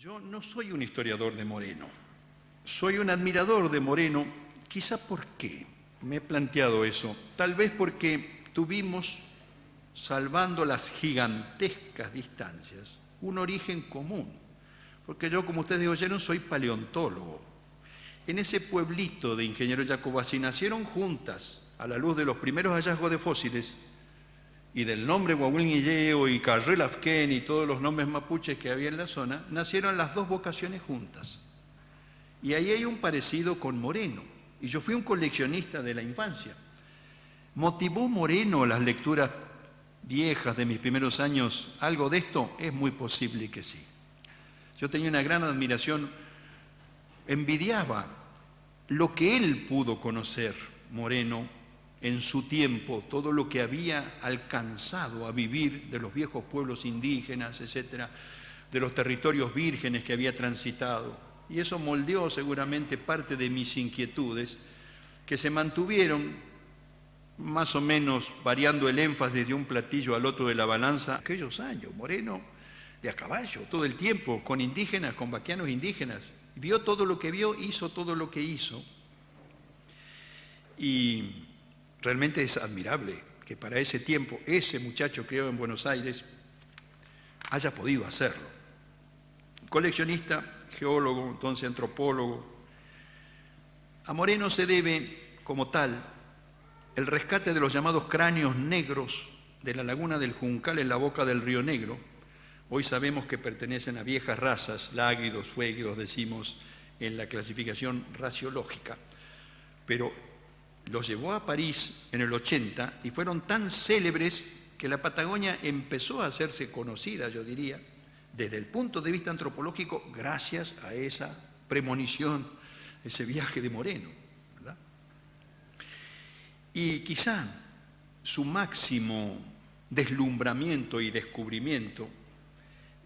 Yo no soy un historiador de Moreno, soy un admirador de Moreno, quizá ¿por qué? Me he planteado eso, tal vez porque tuvimos, salvando las gigantescas distancias, un origen común, porque yo, como ustedes oyeron, soy paleontólogo. En ese pueblito de Ingeniero Jacobacci nacieron juntas, a la luz de los primeros hallazgos de fósiles, y del nombre Huahuilnilleo y Carrelafquén y todos los nombres mapuches que había en la zona, nacieron las dos vocaciones juntas. Y ahí hay un parecido con Moreno. Y yo fui un coleccionista de la infancia. ¿Motivó Moreno las lecturas viejas de mis primeros años algo de esto? Es muy posible que sí. Yo tenía una gran admiración, envidiaba lo que él pudo conocer, Moreno, en su tiempo, todo lo que había alcanzado a vivir de los viejos pueblos indígenas, etcétera, de los territorios vírgenes que había transitado. Y eso moldeó seguramente parte de mis inquietudes, que se mantuvieron más o menos variando el énfasis de un platillo al otro de la balanza. Aquellos años, Moreno de a caballo, todo el tiempo, con indígenas, con vaquianos indígenas. Vio todo lo que vio, hizo todo lo que hizo. Y realmente es admirable que para ese tiempo ese muchacho criado en Buenos Aires haya podido hacerlo. Coleccionista, geólogo, entonces antropólogo. A Moreno se debe, como tal, el rescate de los llamados cráneos negros de la laguna del Juncal en la boca del Río Negro. Hoy sabemos que pertenecen a viejas razas, láguidos, fuéguidos, decimos en la clasificación raciológica, pero los llevó a París en el 80 y fueron tan célebres que la Patagonia empezó a hacerse conocida, yo diría, desde el punto de vista antropológico, gracias a esa premonición, ese viaje de Moreno, ¿verdad? Y quizá su máximo deslumbramiento y descubrimiento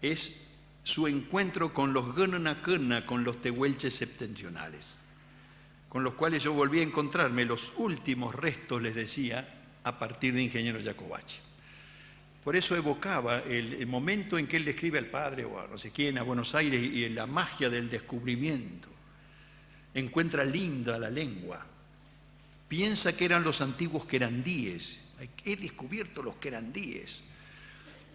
es su encuentro con los Gununacuna, con los tehuelches septentrionales, con los cuales yo volví a encontrarme los últimos restos, les decía, a partir de Ingeniero Jacobacci. Por eso evocaba el momento en que él le escribe al padre o a no sé quién, a Buenos Aires, y en la magia del descubrimiento. Encuentra linda la lengua. Piensa que eran los antiguos querandíes. He descubierto los querandíes.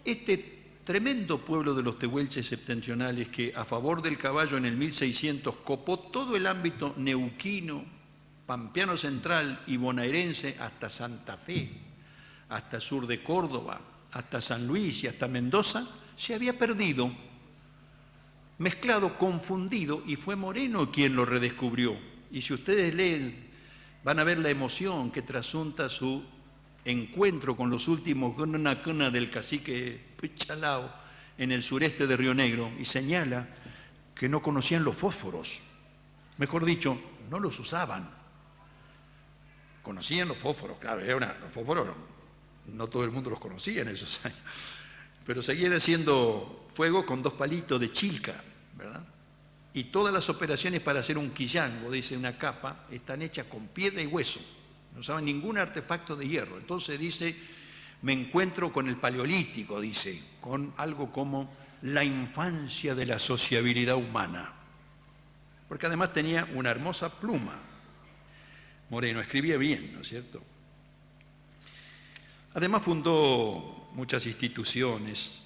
Este tremendo pueblo de los tehuelches septentrionales que a favor del caballo en el 1600 copó todo el ámbito neuquino, pampeano central y bonaerense hasta Santa Fe, hasta sur de Córdoba, hasta San Luis y hasta Mendoza, se había perdido, mezclado, confundido, y fue Moreno quien lo redescubrió. Y si ustedes leen, van a ver la emoción que trasunta su encuentro con los últimos Gununacuna del cacique Pichalao en el sureste de Río Negro, y señala que no conocían los fósforos, mejor dicho, no los usaban. Conocían los fósforos, claro, los fósforos no todo el mundo los conocía en esos años, pero seguían haciendo fuego con 2 palitos de chilca, ¿verdad? Y todas las operaciones para hacer un quillango, dice una capa, están hechas con piedra y hueso. No usaban ningún artefacto de hierro. Entonces dice, me encuentro con el paleolítico, dice, con algo como la infancia de la sociabilidad humana. Porque además tenía una hermosa pluma. Moreno escribía bien, ¿no es cierto? Además fundó muchas instituciones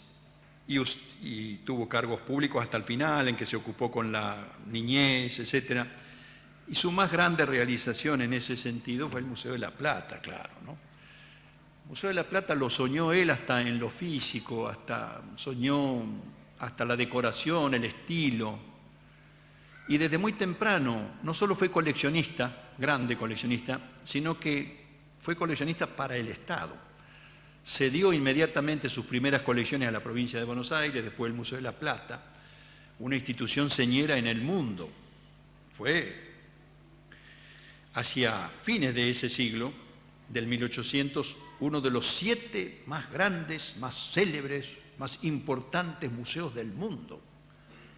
y tuvo cargos públicos hasta el final, en que se ocupó con la niñez, etcétera. Y su más grande realización en ese sentido fue el Museo de la Plata, claro, ¿no? El Museo de la Plata lo soñó él hasta en lo físico, soñó hasta la decoración, el estilo. Y desde muy temprano, no solo fue coleccionista, grande coleccionista, sino que fue coleccionista para el Estado. Cedió inmediatamente sus primeras colecciones a la provincia de Buenos Aires, después el Museo de la Plata, una institución señera en el mundo. Fue hacia fines de ese siglo, del 1800, uno de los 7 más grandes, más célebres, más importantes museos del mundo.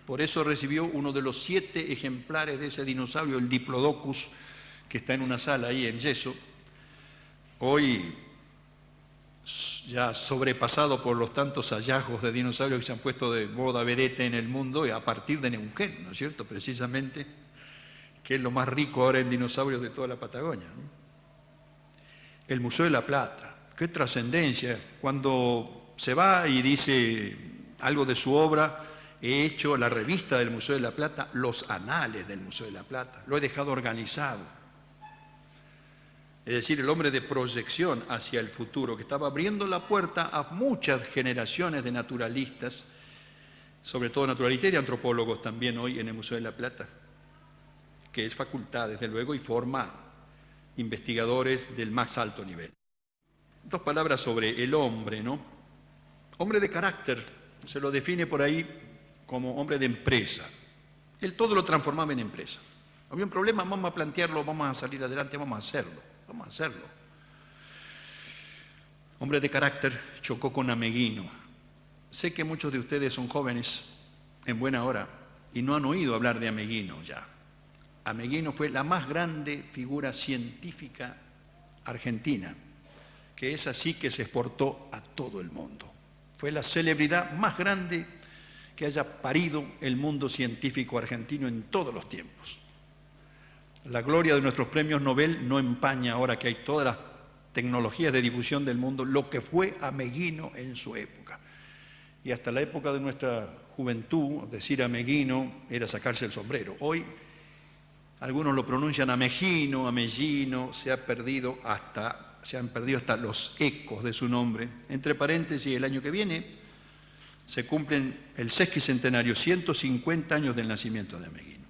Por eso recibió uno de los 7 ejemplares de ese dinosaurio, el Diplodocus, que está en una sala ahí en yeso. Hoy ya sobrepasado por los tantos hallazgos de dinosaurios que se han puesto de moda vedette en el mundo, y a partir de Neuquén, ¿no es cierto?, precisamente, que es lo más rico ahora en dinosaurios de toda la Patagonia, ¿no? El Museo de la Plata, qué trascendencia. Cuando se va y dice algo de su obra, he hecho la revista del Museo de la Plata, los anales del Museo de la Plata, lo he dejado organizado. Es decir, el hombre de proyección hacia el futuro, que estaba abriendo la puerta a muchas generaciones de naturalistas, sobre todo naturalistas y de antropólogos también hoy en el Museo de la Plata, que es facultad, desde luego, y forma investigadores del más alto nivel. Dos palabras sobre el hombre, ¿no? Hombre de carácter, se lo define por ahí como hombre de empresa. Él todo lo transformaba en empresa. Había un problema, vamos a plantearlo, vamos a salir adelante, vamos a hacerlo. Hombre de carácter, chocó con Ameghino. Sé que muchos de ustedes son jóvenes en buena hora y no han oído hablar de Ameghino ya. Ameghino fue la más grande figura científica argentina, que es así que se exportó a todo el mundo. Fue la celebridad más grande que haya parido el mundo científico argentino en todos los tiempos. La gloria de nuestros premios Nobel no empaña, ahora que hay todas las tecnologías de difusión del mundo, lo que fue Ameghino en su época. Y hasta la época de nuestra juventud, decir Ameghino era sacarse el sombrero. Hoy algunos lo pronuncian Amegino, Amellino, se han perdido hasta los ecos de su nombre. Entre paréntesis, el año que viene se cumplen el sesquicentenario, 150 años del nacimiento de Ameghino.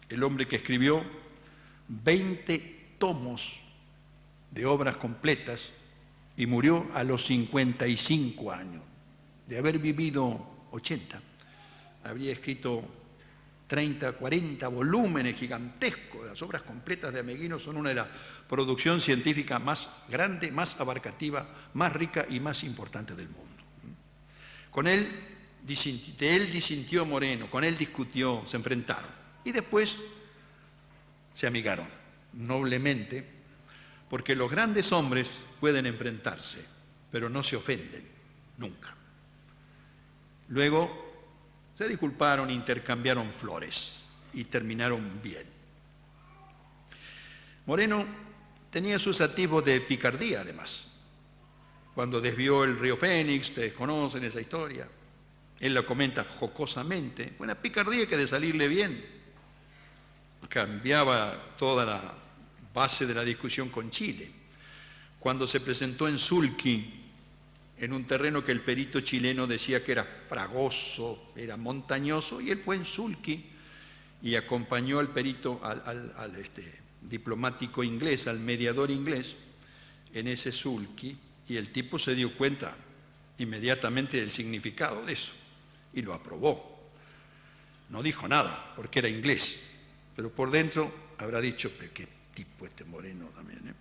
El hombre que escribió 20 tomos de obras completas y murió a los 55 años. De haber vivido 80, habría escrito 30, 40 volúmenes gigantescos. Las obras completas de Ameghino son una de las producciones científicas más grande, más abarcativa, más rica y más importante del mundo. De él disintió Moreno, con él discutió, se enfrentaron y después se amigaron noblemente, porque los grandes hombres pueden enfrentarse, pero no se ofenden, nunca. Luego se disculparon, intercambiaron flores y terminaron bien. Moreno tenía sus atisbos de picardía, además. Cuando desvió el río Fénix, ustedes conocen esa historia, él la comenta jocosamente, una picardía que de salirle bien cambiaba toda la base de la discusión con Chile. Cuando se presentó en Sulqui, en un terreno que el perito chileno decía que era fragoso, era montañoso, y él fue en Sulqui y acompañó al perito, al diplomático inglés, al mediador inglés, en ese Sulqui, y el tipo se dio cuenta inmediatamente del significado de eso, y lo aprobó. No dijo nada, porque era inglés, pero por dentro habrá dicho, pero qué tipo este Moreno también, ¿eh?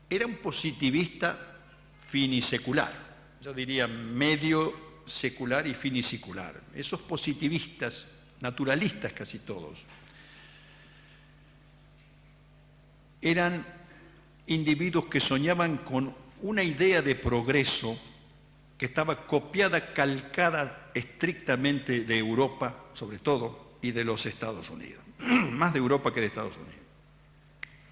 Era un positivista finisecular, yo diría medio secular y finisicular. Esos positivistas, naturalistas casi todos, eran individuos que soñaban con una idea de progreso que estaba copiada, calcada estrictamente de Europa, sobre todo, y de los Estados Unidos, más de Europa que de Estados Unidos.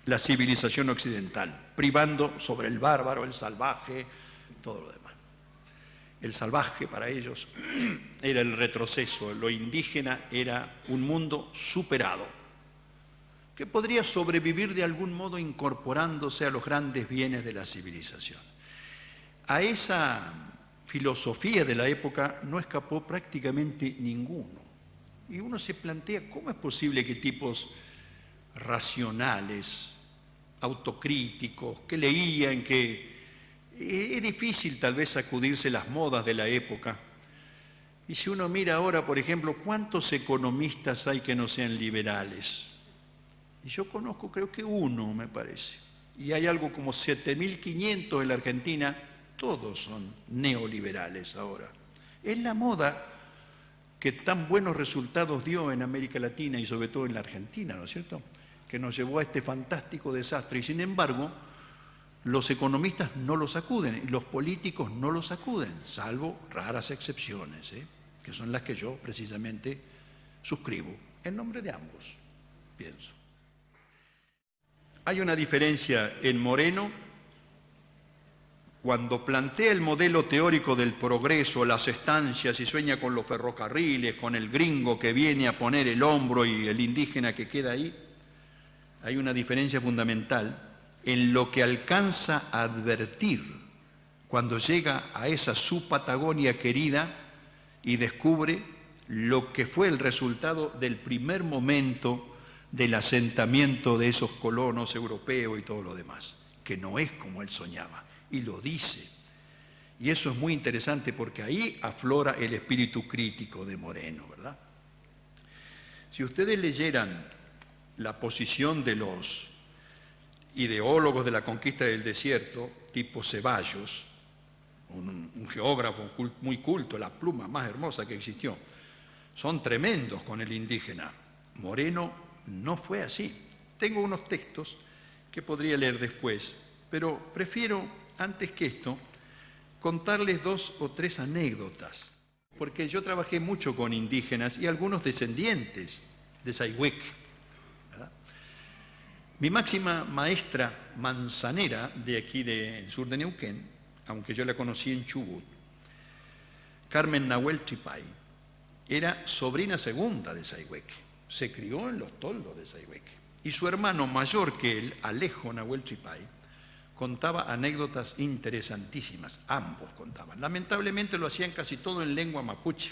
La civilización occidental, privando sobre el bárbaro, el salvaje, todo lo demás. El salvaje para ellos era el retroceso, lo indígena era un mundo superado, que podría sobrevivir de algún modo incorporándose a los grandes bienes de la civilización. A esa filosofía de la época no escapó prácticamente ninguno. Y uno se plantea, ¿cómo es posible que tipos racionales, autocríticos, que leían, que es difícil tal vez sacudirse las modas de la época? Y si uno mira ahora, por ejemplo, ¿cuántos economistas hay que no sean liberales? Y yo conozco, creo que uno, me parece. Y hay algo como 7.500 en la Argentina, todos son neoliberales ahora. Es la moda que tan buenos resultados dio en América Latina y sobre todo en la Argentina, ¿no es cierto?, que nos llevó a este fantástico desastre. Y sin embargo, Los economistas no lo sacuden, los políticos no lo sacuden, salvo raras excepciones, que son las que yo precisamente suscribo, en nombre de ambos, pienso. Hay una diferencia en Moreno cuando plantea el modelo teórico del progreso, las estancias y sueña con los ferrocarriles, con el gringo que viene a poner el hombro y el indígena que queda ahí. Hay una diferencia fundamental en lo que alcanza a advertir cuando llega a esa su Patagonia querida y descubre lo que fue el resultado del primer momento del asentamiento de esos colonos europeos y todo lo demás, que no es como él soñaba, y lo dice. Y eso es muy interesante porque ahí aflora el espíritu crítico de Moreno, ¿verdad? Si ustedes leyeran la posición de los ideólogos de la conquista del desierto, tipo Ceballos, un geógrafo muy culto, la pluma más hermosa que existió, son tremendos con el indígena. Moreno no fue así. Tengo unos textos que podría leer después, pero prefiero, antes que esto, contarles 2 o 3 anécdotas, porque yo trabajé mucho con indígenas y algunos descendientes de Sayhueque, ¿verdad? Mi máxima maestra manzanera de aquí del sur de Neuquén, aunque yo la conocí en Chubut, Carmen Nahuel Tripay, era sobrina segunda de Sayhueque, se crió en los toldos de Sayhueque, y su hermano mayor que él, Alejo Nahuel Tripay, contaba anécdotas interesantísimas, ambos contaban. Lamentablemente lo hacían casi todo en lengua mapuche,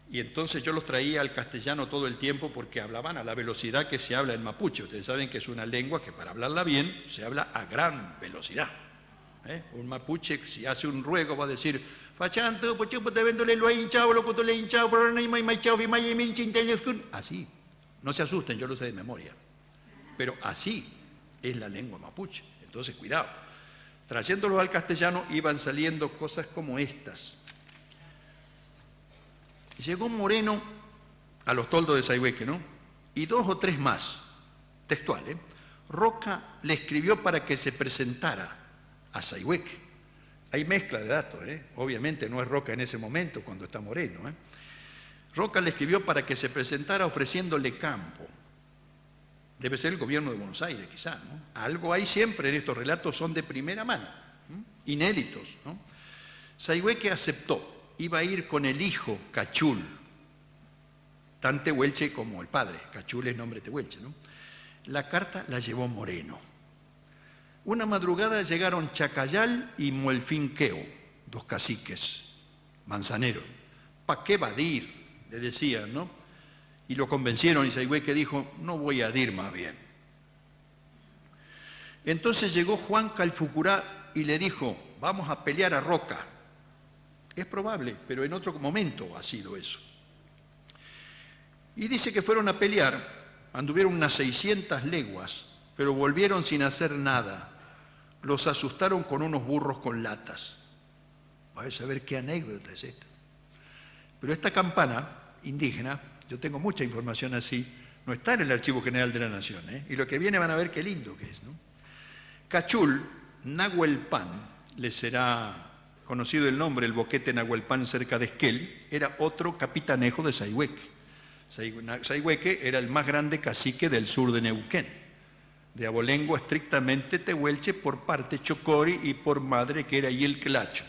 y entonces yo los traía al castellano todo el tiempo porque hablaban a la velocidad que se habla en mapuche. Ustedes saben que es una lengua que para hablarla bien se habla a gran velocidad. Un mapuche, si hace un ruego, va a decir: así. No se asusten, yo lo sé de memoria. Pero así es la lengua mapuche. Entonces, cuidado. Trayéndolo al castellano iban saliendo cosas como estas. Llegó Moreno a los toldos de Sayhueque, ¿no? Y 2 o 3 más, textual, Roca le escribió para que se presentara a Sayhueque. Hay mezcla de datos, obviamente no es Roca en ese momento cuando está Moreno. Roca le escribió para que se presentara ofreciéndole campo. Debe ser el gobierno de Buenos Aires, quizás, ¿no? Algo hay siempre en estos relatos, son de primera mano, inéditos, ¿no? Sayhueque aceptó, iba a ir con el hijo Cachul, tan tehuelche como el padre, Cachul es nombre tehuelche, ¿no? La carta la llevó Moreno. Una madrugada llegaron Chacayal y Muelfinqueo, 2 caciques manzaneros. ¿Pa' qué va a dir?, le decían, ¿no? Y lo convencieron y Sayhueque dijo: no voy a dir más bien. Entonces llegó Juan Calfucurá y le dijo: vamos a pelear a Roca. Es probable, pero en otro momento ha sido eso. Y dice que fueron a pelear, anduvieron unas 600 leguas, pero volvieron sin hacer nada. Los asustaron con unos burros con latas. Vais a saber qué anécdota es esta. Pero esta campana indígena, yo tengo mucha información así, no está en el Archivo General de la Nación, y lo que viene van a ver qué lindo que es, ¿no? Cachul, Nahuelpan, le será conocido el nombre, el boquete Nahuelpan cerca de Esquel, era otro capitanejo de Sayhueque. Sayhueque era el más grande cacique del sur de Neuquén, de abolengo estrictamente tehuelche por parte Chocori y por madre que era Yilquelacho,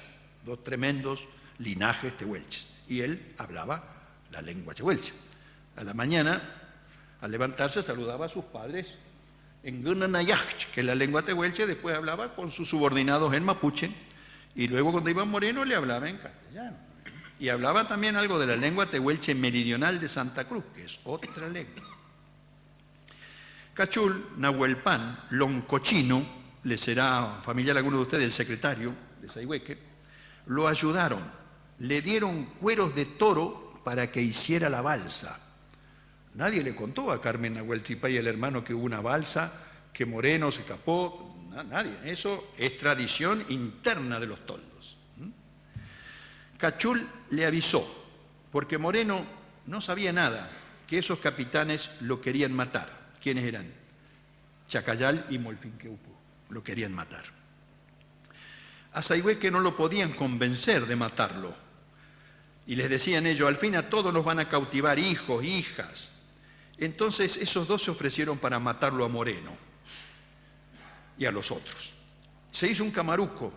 2 tremendos linajes tehuelches. Y él hablaba la lengua tehuelche. A la mañana, al levantarse, saludaba a sus padres en Gunanayach, que es la lengua tehuelche, después hablaba con sus subordinados en mapuche, y luego cuando iba Moreno le hablaba en castellano. Y hablaba también algo de la lengua tehuelche meridional de Santa Cruz, que es otra lengua. Cachul, Nahuelpan, Loncochino, le será familiar a alguno de ustedes, el secretario de Sayhueque, lo ayudaron, le dieron cueros de toro para que hiciera la balsa. Nadie le contó a Carmen Nahuel Tripay, el hermano, que hubo una balsa, que Moreno se escapó, nadie. Eso es tradición interna de los toldos. Cachul le avisó, porque Moreno no sabía nada, que esos capitanes lo querían matar. ¿Quiénes eran? Chacayal y Muelfinqueupo. lo querían matar. A Sayhueque no lo podían convencer de matarlo. Y les decían ellos, al fin a todos nos van a cautivar hijos, hijas. Entonces esos dos se ofrecieron para matarlo a Moreno y a los otros. Se hizo un camaruco,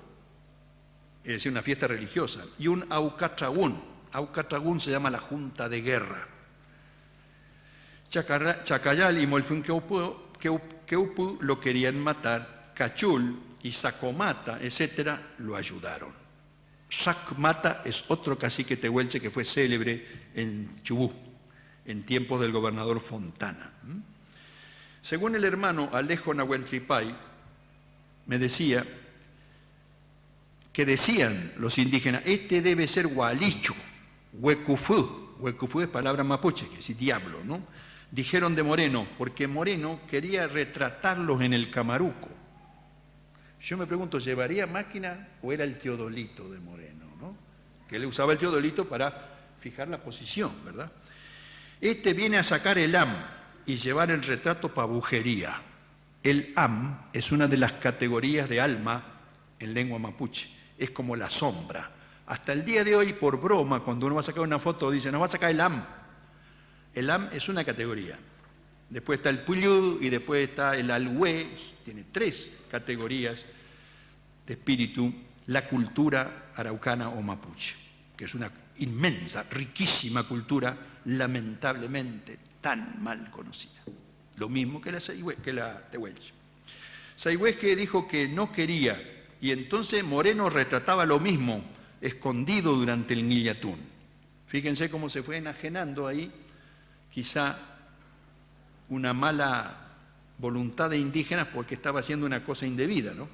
es decir, una fiesta religiosa, y un aucatragún. Aucatragún se llama la Junta de Guerra. Chacayal y Molfunqueupu lo querían matar, Cachul y Sacomata, etcétera, lo ayudaron. Sacmata es otro cacique tehuelche que fue célebre en Chubut, en tiempos del gobernador Fontana. Según el hermano Alejo Nahueltripay, me decía que decían los indígenas, este debe ser Hualicho, Huecufú. Huecufú es palabra mapuche, que es diablo, ¿no? Dijeron de Moreno, porque Moreno quería retratarlos en el Camaruco. Yo me pregunto, ¿llevaría máquina o era el teodolito de Moreno, ¿no? Que él usaba el teodolito para fijar la posición, ¿verdad? Este viene a sacar el am y llevar el retrato para brujería. El am es una de las categorías de alma en lengua mapuche, es como la sombra. Hasta el día de hoy, por broma, cuando uno va a sacar una foto, dice, nos va a sacar el am. El am es una categoría. Después está el puyú y después está el alhué, tiene 3 categorías de espíritu, la cultura araucana o mapuche, que es una inmensa, riquísima cultura, lamentablemente tan mal conocida. Lo mismo que la tehuelche. Sayhueque dijo que no quería, y entonces Moreno retrataba lo mismo, escondido durante el Ñillatún. Fíjense cómo se fue enajenando ahí, quizá una mala voluntad de indígenas porque estaba haciendo una cosa indebida, ¿no?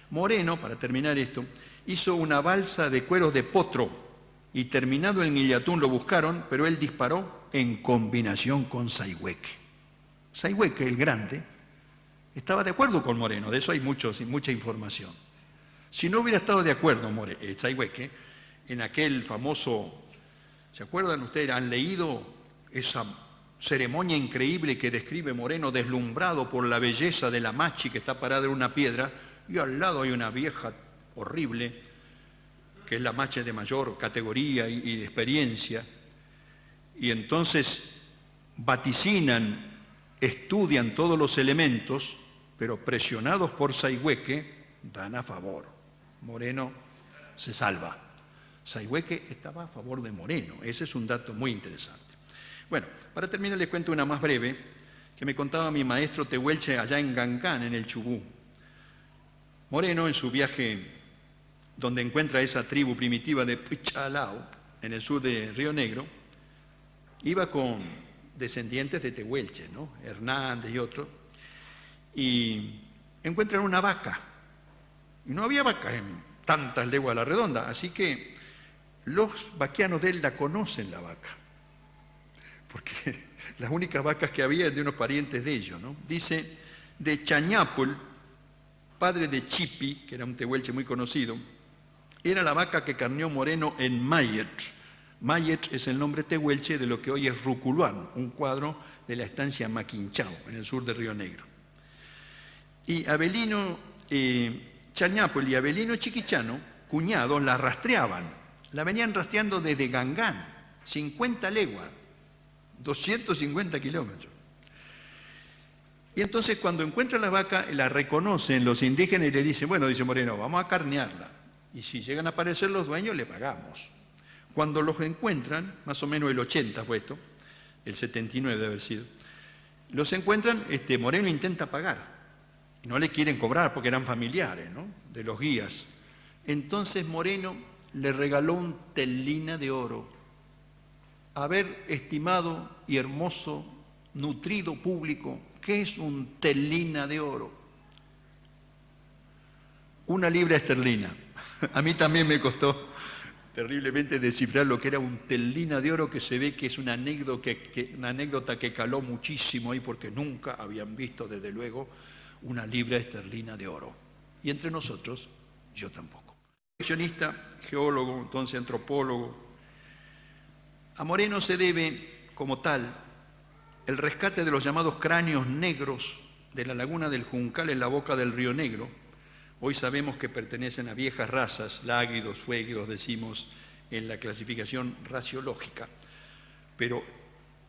Moreno, para terminar esto, hizo una balsa de cueros de potro y terminado el Ñillatún lo buscaron, pero él disparó en combinación con Sayhueque. Sayhueque, el grande, estaba de acuerdo con Moreno, de eso hay mucha información. Si no hubiera estado de acuerdo Sayhueque, en aquel famoso, ¿se acuerdan ustedes? ¿Han leído esa ceremonia increíble que describe Moreno, deslumbrado por la belleza de la machi que está parada en una piedra, y al lado hay una vieja horrible, que es la machi de mayor categoría y de experiencia, y entonces vaticinan, estudian todos los elementos, pero presionados por Sayhueque, dan a favor. Moreno se salva. Sayhueque estaba a favor de Moreno, ese es un dato muy interesante. Bueno, para terminar les cuento una más breve, que me contaba mi maestro tehuelche allá en Gancán, en el Chubut. Moreno, en su viaje donde encuentra esa tribu primitiva de Pichalao, en el sur de Río Negro, iba con descendientes de tehuelche, ¿no? Hernández y otros, y encuentran una vaca. Y no había vaca en tantas leguas a la redonda, así que los vaquianos de él la conocen, la vaca, porque las únicas vacas que había eran de unos parientes de ellos, ¿no? Dice, de Chañapul, padre de Chipi, que era un tehuelche muy conocido, era la vaca que carneó Moreno en Mayet. Mayet es el nombre tehuelche de lo que hoy es Ruculuán, un cuadro de la estancia Maquinchao, en el sur de Río Negro. Y Abelino Chañapul y Abelino Chiquichano, cuñados, la rastreaban. La venían rastreando desde Gangán, 50 leguas, 250 kilómetros. Y entonces cuando encuentran la vaca, la reconocen los indígenas y le dicen, bueno, dice Moreno, vamos a carnearla. Y si llegan a aparecer los dueños, le pagamos. Cuando los encuentran, más o menos el 80 fue esto, el 79 debe haber sido, los encuentran, Moreno intenta pagar. No le quieren cobrar porque eran familiares, ¿no?, de los guías. Entonces Moreno le regaló un telina de oro. Haber estimado y hermoso, nutrido público, ¿qué es un telina de oro? 1 libra esterlina. A mí también me costó terriblemente descifrar lo que era un telina de oro, que se ve que es una anécdota que caló muchísimo ahí porque nunca habían visto, desde luego, 1 libra esterlina de oro. Y entre nosotros, yo tampoco. Coleccionista, geólogo, entonces antropólogo. A Moreno se debe, como tal, el rescate de los llamados cráneos negros de la laguna del Juncal en la boca del Río Negro. Hoy sabemos que pertenecen a viejas razas, láguidos, fueguidos, decimos en la clasificación raciológica, pero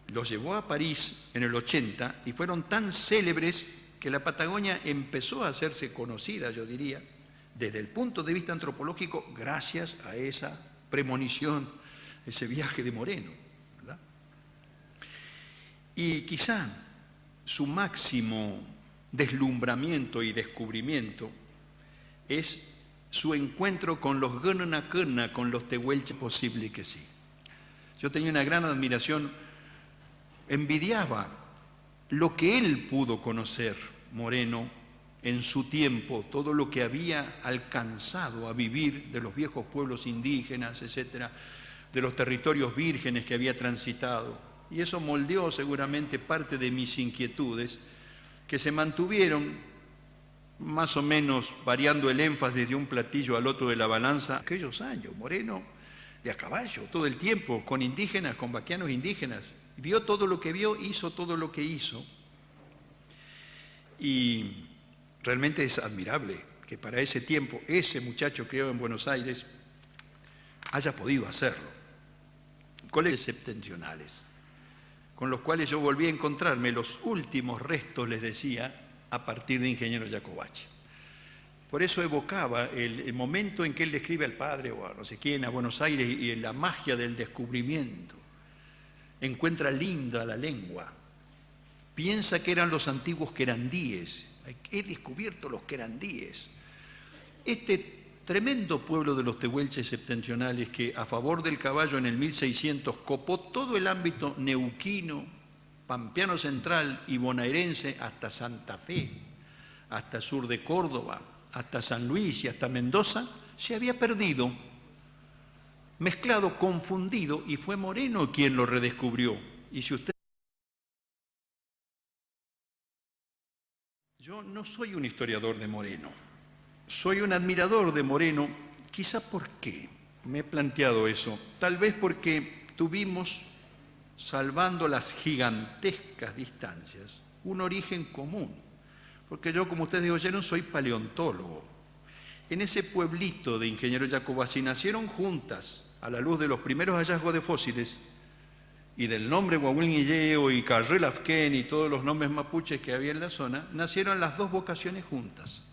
los llevó a París en el 80 y fueron tan célebres que la Patagonia empezó a hacerse conocida, yo diría, desde el punto de vista antropológico, gracias a esa premonición, ese viaje de Moreno, ¿verdad? Y quizá su máximo deslumbramiento y descubrimiento es su encuentro con los Gununacuna, con los tehuelches, posible que sí. Yo tenía una gran admiración, envidiaba lo que él pudo conocer, Moreno, en su tiempo, todo lo que había alcanzado a vivir de los viejos pueblos indígenas, etcétera, de los territorios vírgenes que había transitado. Y eso moldeó seguramente parte de mis inquietudes, que se mantuvieron más o menos variando el énfasis de un platillo al otro de la balanza. Aquellos años, Moreno de a caballo, todo el tiempo, con indígenas, con vaquianos indígenas. Vio todo lo que vio, hizo todo lo que hizo. Y realmente es admirable que para ese tiempo ese muchacho criado en Buenos Aires haya podido hacerlo. Colegios septentrionales, con los cuales yo volví a encontrarme los últimos restos, les decía, a partir de Ingeniero Jacobacci. Por eso evocaba el momento en que él le escribe al padre o a no sé quién, a Buenos Aires, y en la magia del descubrimiento. Encuentra linda la lengua. Piensa que eran los antiguos querandíes. He descubierto los querandíes. Este tremendo pueblo de los tehuelches septentrionales que a favor del caballo en el 1600 copó todo el ámbito neuquino, pampeano central y bonaerense hasta Santa Fe, hasta el sur de Córdoba, hasta San Luis y hasta Mendoza, se había perdido, mezclado, confundido, y fue Moreno quien lo redescubrió. Y si usted... Yo no soy un historiador de Moreno, soy un admirador de Moreno, quizá ¿por qué? Me he planteado eso, tal vez porque tuvimos, salvando las gigantescas distancias, un origen común, porque yo, como ustedes oyeron, soy paleontólogo. En ese pueblito de Ingeniero Jacobacci nacieron juntas, a la luz de los primeros hallazgos de fósiles, y del nombre Guahuilnilleo y Carrelafquén y todos los nombres mapuches que había en la zona, nacieron las dos vocaciones juntas.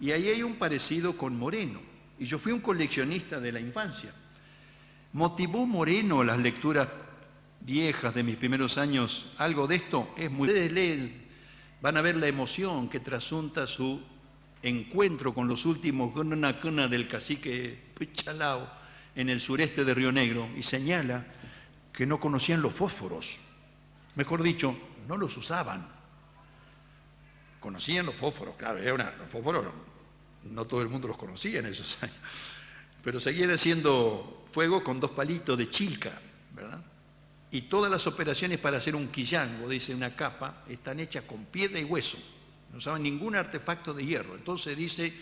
Y ahí hay un parecido con Moreno. Y yo fui un coleccionista de la infancia. ¿Motivó Moreno las lecturas viejas de mis primeros años? Algo de esto es muy... Ustedes leen, van a ver la emoción que trasunta su encuentro con los últimos Gununacuna del cacique Pichalao en el sureste de Río Negro, y señala que no conocían los fósforos. Mejor dicho, no los usaban. Conocían los fósforos, claro, los fósforos no todo el mundo los conocía en esos años, pero seguían haciendo fuego con 2 palitos de chilca, ¿verdad? Y todas las operaciones para hacer un quillango, dice una capa, están hechas con piedra y hueso, no usaban ningún artefacto de hierro. Entonces dice,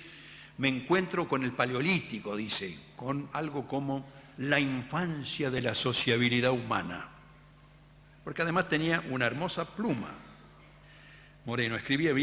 me encuentro con el paleolítico, dice, con algo como la infancia de la sociabilidad humana, porque además tenía una hermosa pluma. Moreno escribía bien.